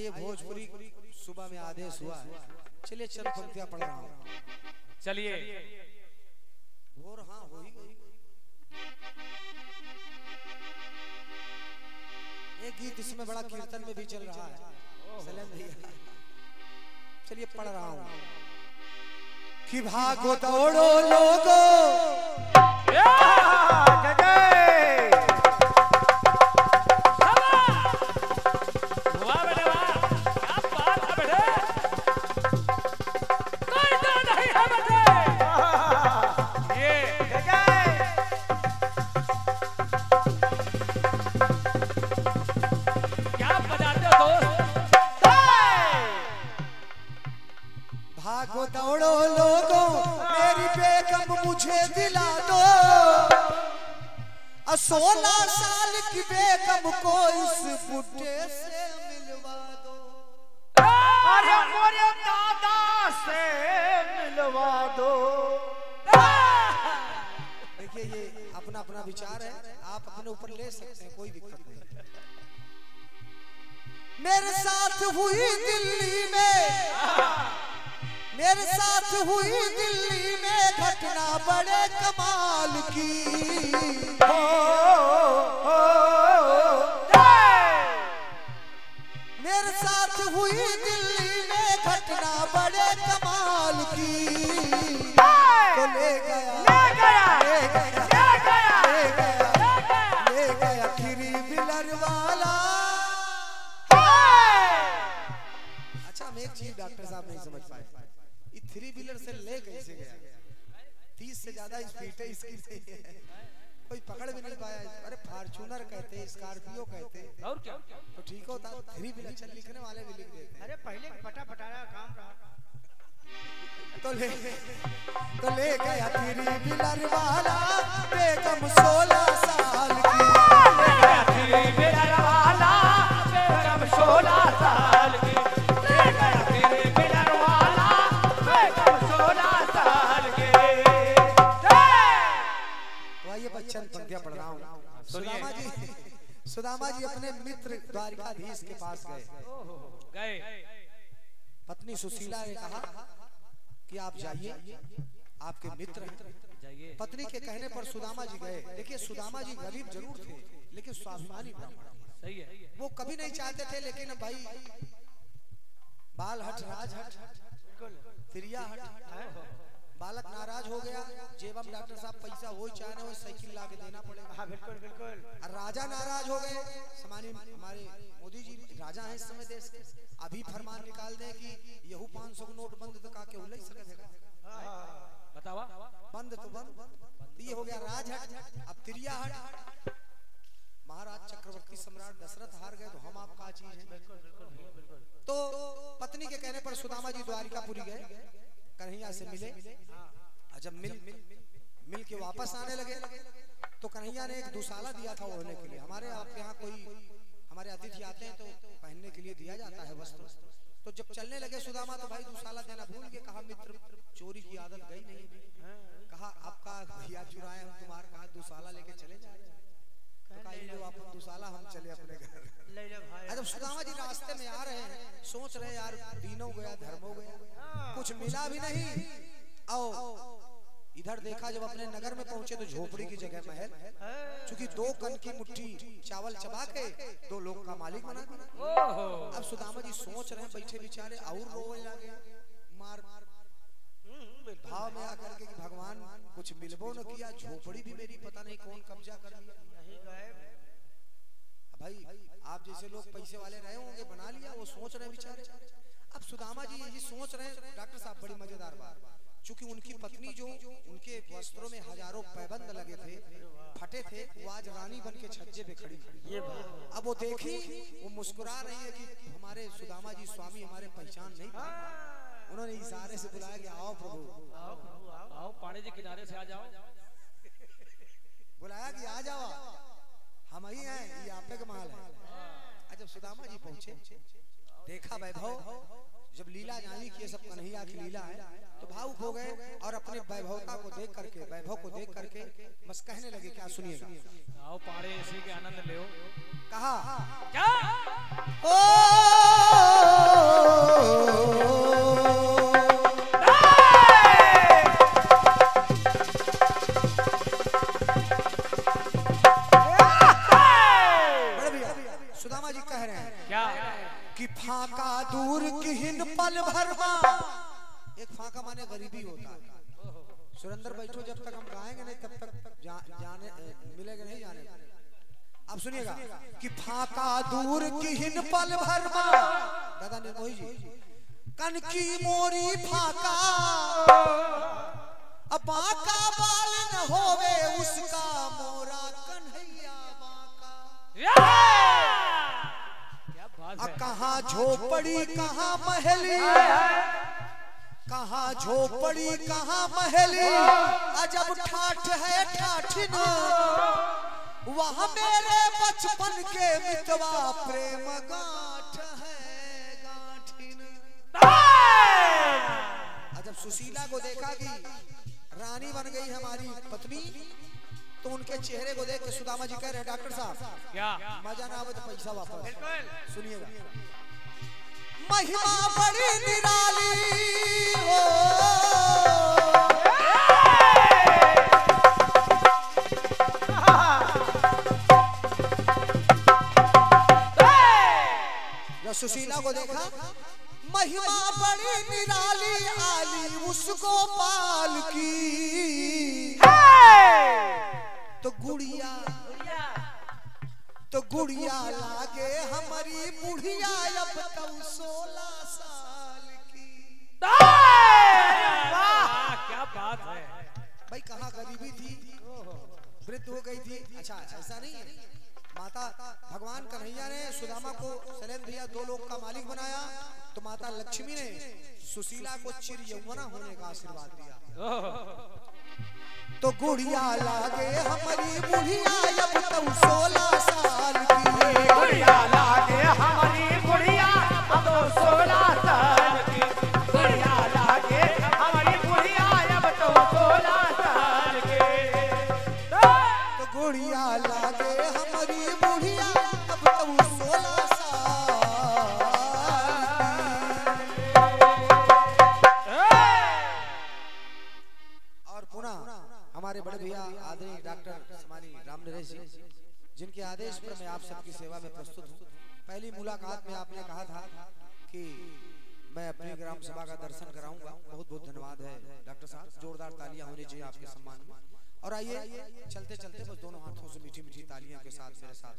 आइए भोजपुरी सुबह में आदेश हुआ है, चलिए चल पंक्तियां पढ़ रहा हूँ। चलिए भोर हाँ हो ही गई। एक गीत इसमें बड़ा कीर्तन में भी चल रहा है सलेम भैया, चलिए पढ़ रहा हूँ कि भागो दौड़ो लोगो भागो दौड़ो लोगो मेरी बेगम मुझे दिला दो, 16 साल की बेगम को इस बुड्ढे से मिलवा दो। अरे मोरे दादा से मिलवा दो। देखिए ये अपना अपना विचार है, आप अपने ऊपर ले सकते हैं, कोई दिक्कत नहीं। मेरे साथ हुई दिल्ली में, मेरे साथ हुई दिल्ली में घटना बड़े कमाल की। मेरे साथ हुई दिल्ली में घटना बड़े कमाल की। तो ले गया थ्री व्हीलर वाला। अच्छा हम एक चीज डॉक्टर साहब नहीं समझ पाए, थ्री व्हीलर से ले कैसे गया? 30 से ज्यादा स्पीड है इसकी नहीं है, कोई पकड़ भी नहीं पाया। अरे फॉर्च्यूनर कहते, स्कॉर्पियो कहते और क्या तो ठीक होता, थ्री व्हीलर चल लिखने वाले भी लिख देते। अरे पहले फटाफटाया काम रहा। तो ले गया थ्री व्हीलर वाला बेगम 16 साल की। ले गया थ्री व्हीलर वाला बेगम 16 साल की। ले गया थ्री व्हीलर वाला बेगम 16 साल की। तो आइए बच्चन पंक्तियां पढ़ रहा हूँ। सुदामा जी अपने मित्र द्वारिकाधीश के पास गए। पत्नी सुशीला ने कहा कि आप जाइए, आपके मित्र हैं। पत्नी के कहने पर सुदामा जी गए। देखिए सुदामा जी गरीब जरूर थे लेकिन स्वाभिमानी ब्राह्मण सही है। वो कभी नहीं चाहते थे, लेकिन भाई बाल हट राज हट तिरिया हट, बालक नाराज हो गया। जेबम डॉक्टर साहब पैसा हो चाहे हो साइकिल ला के देना पड़ेगा। हाँ बिल्कुल बिल्कुल। और राजा नाराज हो गए। समानी हमारे मोदी जी राजा हैं इस समय देश के, अभी फरमान निकाल दें कि यहू 500 नोट बंद तो काके उलझ सकेगा। बतावा बंद तो बंद, ये हो गया राज हट। अब तिरिया हट, महाराज चक्रवर्ती सम्राट दशरथ हार गए तो हम आपका चीज है। बिल्कुल बिल्कुल बिल्कुल। तो पत्नी के कहने पर सुदामा जी द्वारिकापुरी गए, कन्हैया से मिले। जब मिल के वापस आने लगे तो कन्हैया ने एक दुशाला दिया था ओढ़ने के लिए। हमारे आपके यहाँ कोई हमारे अतिथि आते हैं तो पहनने के लिए दिया जाता है वस्त्र। तो जब चलने लगे सुदामा तो भाई दुशाला देना भूल गए। कहा मित्र चोरी की आदत गई नहीं। कहा आपका भैया चुराए हम तुम्हारे, कहा दुशाला लेके चले जा रहे हैं। तो कहा ये आप दुशाला हम चले अपने घर। जब सुदामा जी रास्ते में आ रहे हैं सोच रहे यार दीनों गया धर्मों गया, कुछ मिला भी नहीं। आओ इधर देखा, जब अपने नगर में पहुंचे तो झोपड़ी की जगह महल, क्योंकि 2 कन की मुट्ठी चावल चबा के 2 लोग का मालिक बना दिया। अब सुदामा जी सोच रहे हैं बैठे बेचारे, और रोने लगे मार भाव में आकर के कि भगवान कुछ मिलबो न किया, झोपड़ी भी मेरी पता नहीं कौन कब्जा कर लिया। भाई आप जैसे लोग पैसे वाले रहे होंगे, बना लिया, वो सोच रहे बेचारे। अब सुदामा जी ये सोच रहे हैं। डॉक्टर साहब बड़ी मजेदार बात, चूंकि उनकी पत्नी जो उनके वस्त्रों में हजारों पैबंद लगे थे, फटे थे, वो आज रानी बन के छज्जे पे खड़ी। अब वो देखी, वो मुस्कुरा रही है कि हमारे सुदामा जी स्वामी हमारे पहचान नहीं पाए। उन्होंने इशारे से बुलाया कि आओ प्रभु, आओ पानी के किनारे से आ जाओ। बुलाया कि आ जाओ, हम ही हैं, ये आपे का माल है। जब सुदामा जी पहुंचे देखा वैभव, जब लीला जानी कि ये सब कन्हैया की लीला है तो भावुक हो गए और अपने वैभवता को देख करके, वैभव को देख करके बस कहने लगे। क्या सुनिएगा, आओ पाड़े इसी के आनंद ले। कहा क्या ओ सुदामा जी कह रहे हैं क्या कि फाका दूर किहिन पल भरमा। एक फाका माने गरीबी होता है। सुरेंद्र बैठो, जब तक हम गाएंगे नहीं तब तक जाने मिलेगा नहीं जाने। अब सुनिएगा कि फाका दूर किहिन पल भरमा। दादा निर्मोही जी, कन की मोरी फाका अब बाका बाल न होवे उसका मोरा कन्हैया बाका। क्या बात है। कहाँ झोपड़ी कहाँ महली, कहाँ झोपड़ी कहाँ महली, अजब ठाठ है ठाठिन। वहाँ मेरे बचपन के मितवा प्रेम गांठ है गांठिन। जब सुशीला को देखा कि रानी बन गई हमारी पत्नी, तो उनके चेहरे को देख के सुदामा जी कह रहे हैं डॉक्टर साहब क्या मजा ना आवे तो पैसा वापस। सुनिएगा, महिमा बड़ी निराली हो, जब सुशीला को देखा महिमा बड़ी निराली आली उसको पाल की, तो गुड़िया लागे हमारी बुढ़िया अब तो 16 साल की। क्या बात है। भाई कहाँ गरीबी थी, वृद्ध हो गई थी। अच्छा ऐसा नहीं है, माता भगवान कन्हैया ने सुदामा को सलेम दिया, 2 लोक का मालिक बनाया, तो माता लक्ष्मी ने सुशीला को चिर यौवना होने का आशीर्वाद दिया। तो गुड़िया लागे हमारी बुढ़िया अब तो 16 साल की। गुड़िया लागे हमारी बुढ़िया अब तो 16 साल की। गुड़िया लागे हमारी बुढ़िया अब तो 16 साल की। तो गुड़िया लागे हमारी बुढ़िया अब तो 16 साल की। और पुनः हमारे बड़े भैया आदरणीय डॉक्टर समानी राम नरेश जी, जिनके आदेश पर मैं आप सबकी सेवा में प्रस्तुत हूँ। पहली मुलाकात में आपने कहा था कि मैं अपनी ग्राम सभा का दर्शन कराऊंगा। बहुत बहुत धन्यवाद है डॉक्टर साहब, जोरदार तालियां होनी चाहिए आपके सम्मान में। और आइए चलते चलते बस दोनों हाथों से मीठी मीठी तालियां के साथ मेरे साथ